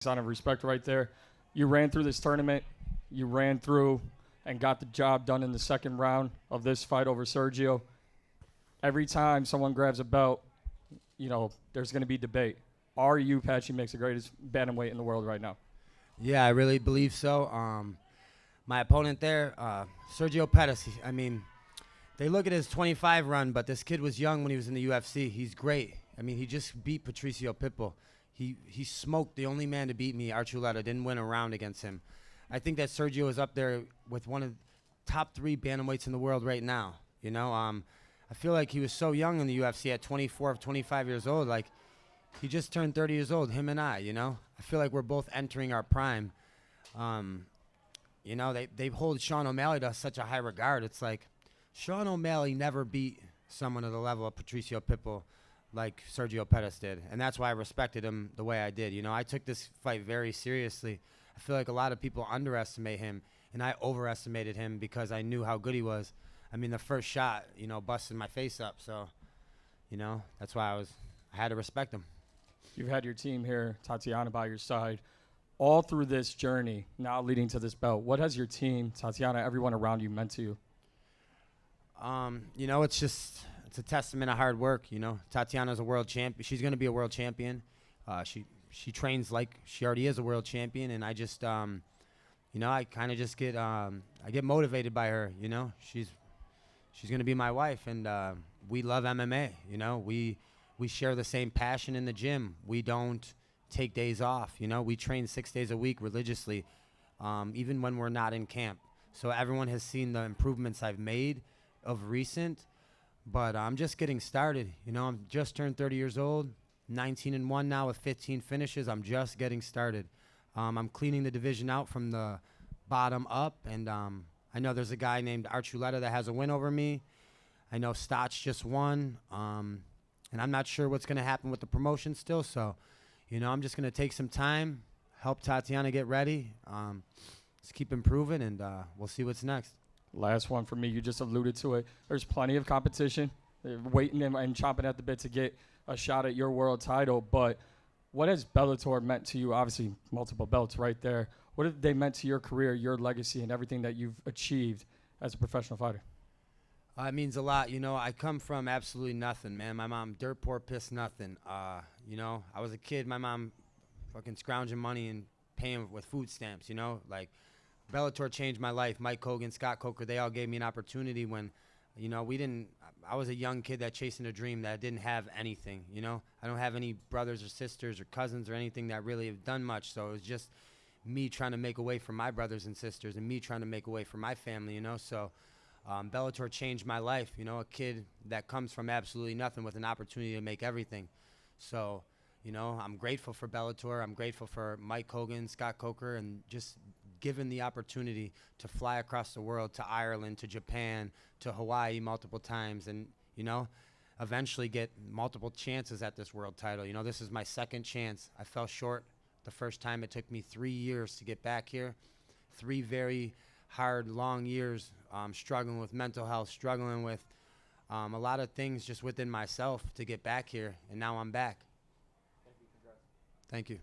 sign of respect right there. You ran through this tournament. You ran through and got the job done in the second round of this fight over Sergio. Every time someone grabs a belt, there's going to be debate. Are you, Patchy, makes the greatest bantamweight in the world right now? Yeah, I really believe so. My opponent there, Sergio Pettis, they look at his 25 run, but this kid was young when he was in the UFC. He's great. He just beat Patricio Pitbull. He smoked the only man to beat me, Archuleta. Didn't win a round against him. I think that Sergio is up there with one of the top 3 bantamweights in the world right now. I feel like he was so young in the UFC at 24 or 25 years old. Like, he just turned 30 years old, him and I feel like we're both entering our prime. They hold Sean O'Malley to such a high regard. It's like Sean O'Malley never beat someone of the level of Patricio Pitbull like Sergio Pettis did. And that's why I respected him the way I did. I took this fight very seriously. I feel like a lot of people underestimate him, and I overestimated him because I knew how good he was. The first shot, busted my face up. So, that's why I had to respect him. You've had your team here, Tatiana, by your side, all through this journey, now leading to this belt. What has your team, Tatiana, everyone around you, meant to you? It's a testament of hard work. Tatiana's a world champion. She's going to be a world champion. She trains like she already is a world champion, and I just, I kind of just get, I get motivated by her. She's going to be my wife, and we love MMA. We share the same passion in the gym. We don't take days off. We train 6 days a week religiously, even when we're not in camp. So everyone has seen the improvements I've made of recent, but I'm just getting started. I'm just turned 30 years old, 19-1 now with 15 finishes. I'm just getting started. I'm cleaning the division out from the bottom up, and I know there's a guy named Archuleta that has a win over me. I know Stotch just won. And I'm not sure what's going to happen with the promotion still. So, I'm just going to take some time, help Tatiana get ready. Just keep improving, and we'll see what's next. Last one for me. You just alluded to it. There's plenty of competition. They're waiting and chomping at the bit to get a shot at your world title. But what has Bellator meant to you? Obviously, multiple belts right there. What have they meant to your career, your legacy, and everything that you've achieved as a professional fighter? It means a lot. I come from absolutely nothing, man. My mom, dirt poor, piss nothing. I was a kid. My mom fucking scrounging money and paying with food stamps, Like, Bellator changed my life. Mike Hogan, Scott Coker, they all gave me an opportunity when, I was a young kid that chasing a dream that didn't have anything, I don't have any brothers or sisters or cousins or anything that really have done much. So it was just me trying to make a way for my brothers and sisters and me trying to make a way for my family, So Bellator changed my life, a kid that comes from absolutely nothing with an opportunity to make everything. So, I'm grateful for Bellator. I'm grateful for Mike Hogan, Scott Coker, and just given the opportunity to fly across the world to Ireland, to Japan, to Hawaii multiple times, and, eventually get multiple chances at this world title. This is my second chance. I fell short the first time. It took me 3 years to get back here. 3 very hard, long years, struggling with mental health, struggling with a lot of things just within myself to get back here, and now I'm back. Thank you.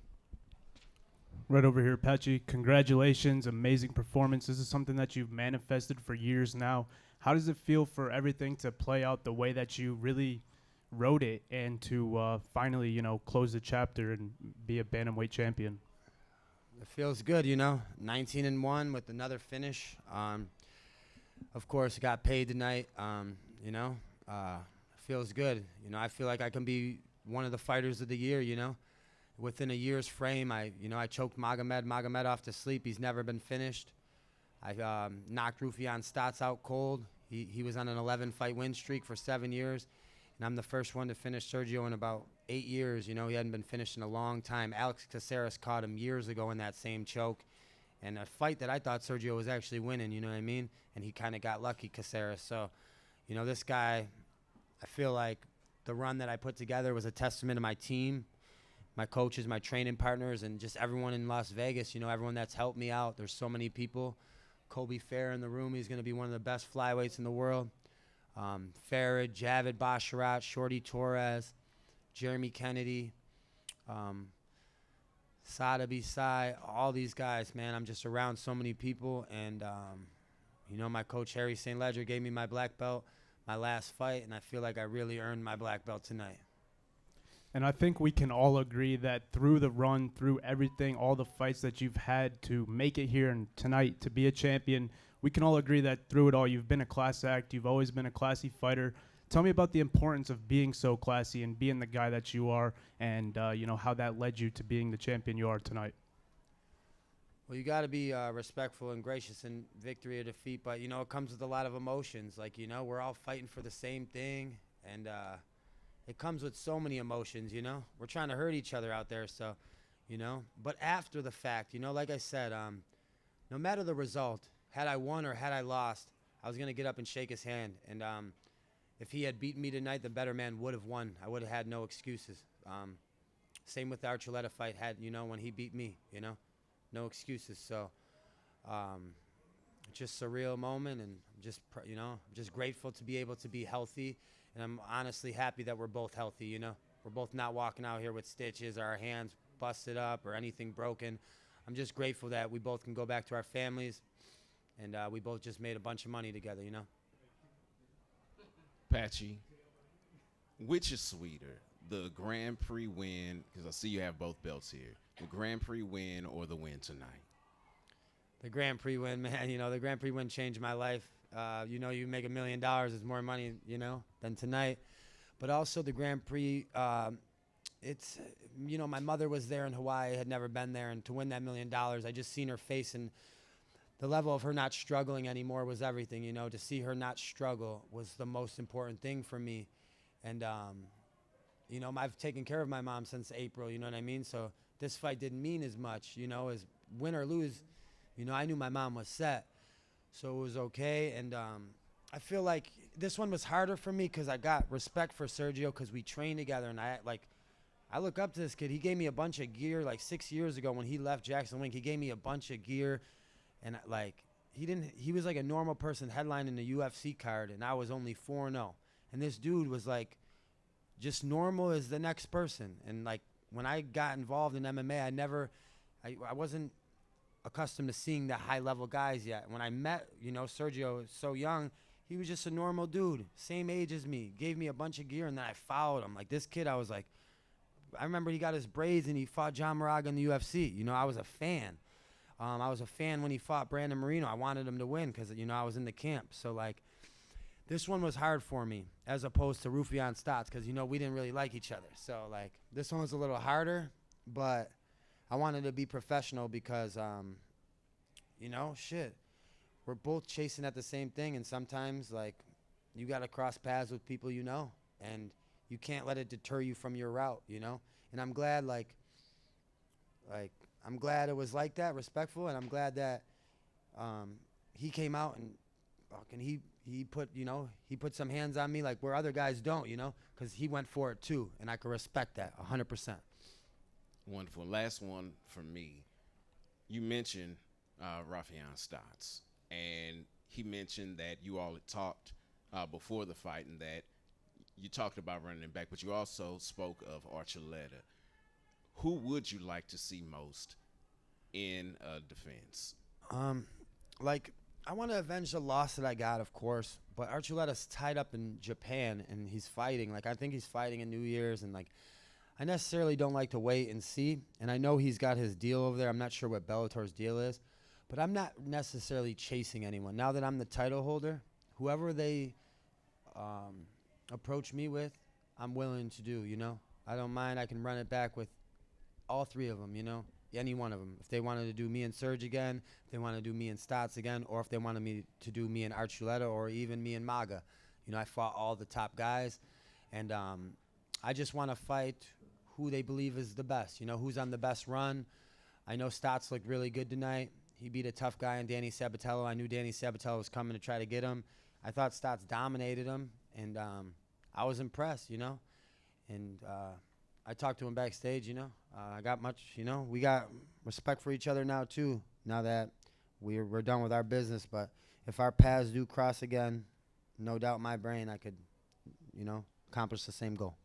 Right over here, Patchy. Congratulations, amazing performance. This is something that you've manifested for years now. How does it feel for everything to play out the way that you really wrote it and to finally, close the chapter and be a bantamweight champion? It feels good, 19-1 with another finish. Of course, got paid tonight. Feels good. I feel like I can be one of the fighters of the year. Within a year's frame, I choked Magomed off to sleep. He's never been finished. I knocked Rufian Stotts out cold. He was on an 11-fight win streak for 7 years. And I'm the first one to finish Sergio in about 8 years. He hadn't been finished in a long time. Alex Caceres caught him years ago in that same choke. And a fight that I thought Sergio was actually winning, you know what I mean? And he kind of got lucky, Caceres. So, this guy, I feel like the run that I put together was a testament to my team, my coaches, my training partners, and just everyone in Las Vegas, everyone that's helped me out. There's so many people. Kobe Fair in the room. He's going to be one of the best flyweights in the world. Farid, Javid Basharat, Shorty Torres, Jeremy Kennedy, Sada Bisai, all these guys, man. I'm just around so many people. And, you know, my coach, Harry St. Ledger, gave me my black belt my last fight, and I feel like I really earned my black belt tonight. And I think we can all agree that through the run, through everything, all the fights that you've had to make it here and tonight to be a champion, we can all agree that through it all, you've been a class act. You've always been a classy fighter. Tell me about the importance of being so classy and being the guy that you are, and you know how that led you to being the champion you are tonight. Well, you got to be respectful and gracious in victory or defeat, but, you know, it comes with a lot of emotions. Like, you know, we're all fighting for the same thing, and it comes with so many emotions, you know. We're trying to hurt each other out there, so, you know. But after the fact, you know, like I said, no matter the result, had I won or had I lost, I was going to get up and shake his hand. And if he had beaten me tonight, the better man would have won. I would have had no excuses. Same with the Archuleta fight, you know, when he beat me, you know. No excuses. So just a surreal moment, and just, you know, I'm just grateful to be able to be healthy. And I'm honestly happy that we're both healthy, you know. We're both not walking out here with stitches or our hands busted up or anything broken. I'm just grateful that we both can go back to our families, and we both just made a bunch of money together, you know. Patchy, which is sweeter, the Grand Prix win, because I see you have both belts here, the Grand Prix win or the win tonight? The Grand Prix win, man. You know, the Grand Prix win changed my life. You know, you make $1 million, it's more money, you know, than tonight. But also the Grand Prix, it's, you know, my mother was there in Hawaii, had never been there, and to win that $1 million, I just seen her face, and the level of her not struggling anymore was everything, you know. To see her not struggle was the most important thing for me. And, you know, I've taken care of my mom since April, you know what I mean? So this fight didn't mean as much, you know, as win or lose. You know, I knew my mom was set, so it was okay. And I feel like this one was harder for me because I got respect for Sergio because we trained together, and I look up to this kid. He gave me a bunch of gear like 6 years ago when he left Jackson Wink. He gave me a bunch of gear, and like he was like a normal person headlining the UFC card, and I was only 4-0. And this dude was like just normal as the next person. And like when I got involved in MMA, I wasn't accustomed to seeing the high level guys yet. When I met, you know, Sergio was so young, he was just a normal dude, same age as me, gave me a bunch of gear, and then I followed him. Like this kid, I was like, I remember he got his braids and he fought John Moraga in the UFC. You know, I was a fan. I was a fan when he fought Brandon Moreno. I wanted him to win because, you know, I was in the camp. So like, this one was hard for me as opposed to Rufian Stotts because, you know, we didn't really like each other. So like, this one was a little harder, but I wanted to be professional because, you know, shit, we're both chasing at the same thing. And sometimes, like, you got to cross paths with people you know, and you can't let it deter you from your route, you know? And I'm glad, I'm glad it was like that, respectful, and I'm glad that he came out and fucking he put, you know, he put some hands on me like where other guys don't, you know, because he went for it too, and I can respect that 100%. Wonderful. Last one for me. You mentioned Rufian Stotts, and he mentioned that you all had talked before the fight and that you talked about running him back, but you also spoke of Archuleta. Who would you like to see most in defense? Like, I want to avenge the loss that I got, of course, but Archuleta's tied up in Japan, and he's fighting. Like, I think he's fighting in New Year's, and, like, I necessarily don't like to wait and see, and I know he's got his deal over there. I'm not sure what Bellator's deal is, but I'm not necessarily chasing anyone. Now that I'm the title holder, whoever they approach me with, I'm willing to do, you know? I don't mind. I can run it back with all three of them, you know? Any one of them. If they wanted to do me and Serge again, if they want to do me and Stotts again, or if they wanted me to do me and Archuleta, or even me and Maga. You know, I fought all the top guys, and I just want to fight who they believe is the best, you know, who's on the best run. I know Stotts looked really good tonight. He beat a tough guy in Danny Sabatello. I knew Danny Sabatello was coming to try to get him. I thought Stotts dominated him, and I was impressed, you know. And I talked to him backstage, you know. I got much, you know. We got respect for each other now, too, now that we're done with our business. But if our paths do cross again, no doubt in my brain I could, you know, accomplish the same goal.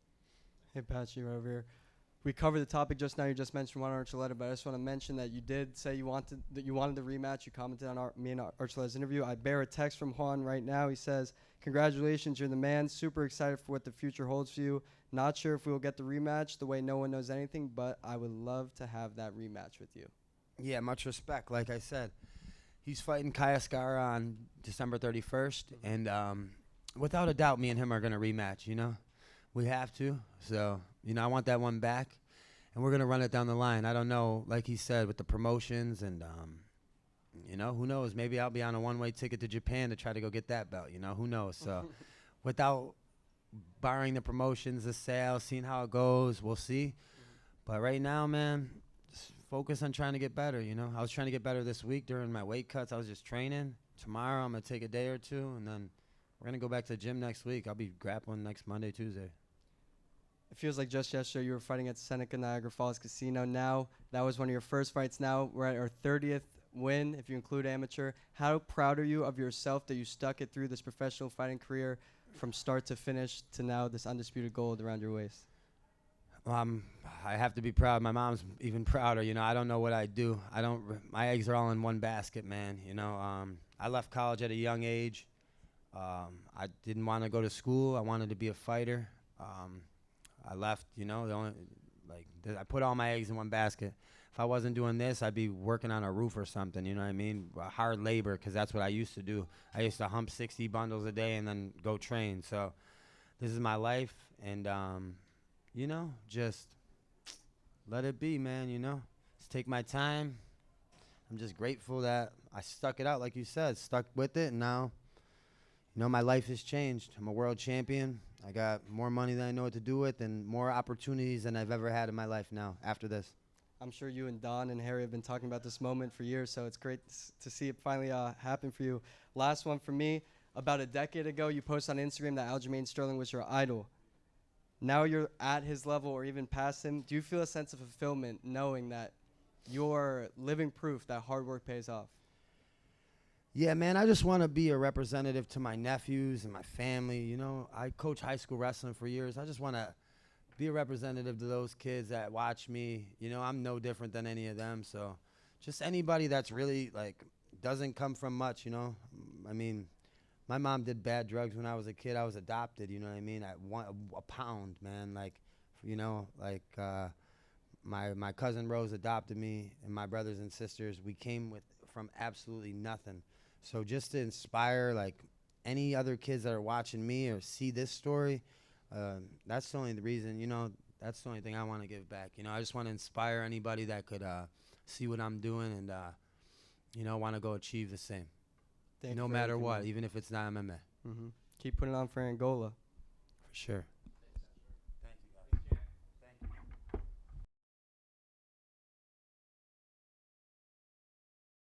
Hey, Patchy, right over here. we covered the topic just now. You just mentioned Juan Archuleta, but I just want to mention that you did say you wanted the rematch. You commented on me and Archuleta's interview. I bear a text from Juan right now. He says, "Congratulations, you're the man. Super excited for what the future holds for you. Not sure if we will get the rematch the way no one knows anything, but I would love to have that rematch with you." Yeah, much respect. Like I said, he's fighting Kayaskara on December 31st, and without a doubt, me and him are going to rematch, you know? We have to. So, you know, I want that one back, and we're going to run it down the line. I don't know, like he said, with the promotions and, you know, who knows? Maybe I'll be on a one-way ticket to Japan to try to go get that belt, you know? Who knows? So, without barring the promotions, the sales, seeing how it goes, we'll see. But right now, man, just focus on trying to get better, you know? I was trying to get better this week during my weight cuts. I was just training. Tomorrow, I'm going to take a day or two, and then we're going to go back to the gym next week. I'll be grappling next Monday, Tuesday. It feels like just yesterday you were fighting at Seneca Niagara Falls Casino. Now, that was one of your first fights. Now we're at our 30th win, if you include amateur. How proud are you of yourself that you stuck it through this professional fighting career from start to finish to now this undisputed gold around your waist? I have to be proud. My mom's even prouder. You know, I don't know what I'd do. My eggs are all in one basket, man. You know, I left college at a young age. I didn't want to go to school. I wanted to be a fighter. I left, you know, I put all my eggs in one basket. If I wasn't doing this, I'd be working on a roof or something, you know what I mean? Hard labor, because that's what I used to do. I used to hump 60 bundles a day and then go train. So this is my life, and, you know, just let it be, man, you know? Just take my time. I'm just grateful that I stuck it out, like you said, stuck with it, and now, you know, my life has changed. I'm a world champion. I got more money than I know what to do with and more opportunities than I've ever had in my life now after this. I'm sure you and Don and Harry have been talking about this moment for years, so it's great to see it finally happen for you. Last one for me. About a decade ago, you posted on Instagram that Aljamain Sterling was your idol. Now you're at his level or even past him. Do you feel a sense of fulfillment knowing that you're living proof that hard work pays off? Yeah, man, I just want to be a representative to my nephews and my family. You know, I coach high school wrestling for years. I just want to be a representative to those kids that watch me. You know, I'm no different than any of them. So just anybody that's really, like, doesn't come from much, you know. I mean, my mom did bad drugs when I was a kid. I was adopted, you know what I mean, at a pound, man. Like, you know, like my cousin Rose adopted me, and my brothers and sisters, we came from absolutely nothing. So just to inspire, like, any other kids that are watching me or see this story, that's the only reason, you know, that's the only thing I want to give back. You know, I just want to inspire anybody that could see what I'm doing and, you know, want to go achieve the same. No matter what, even if it's not MMA. Mm-hmm. Keep putting on for Angola. For sure.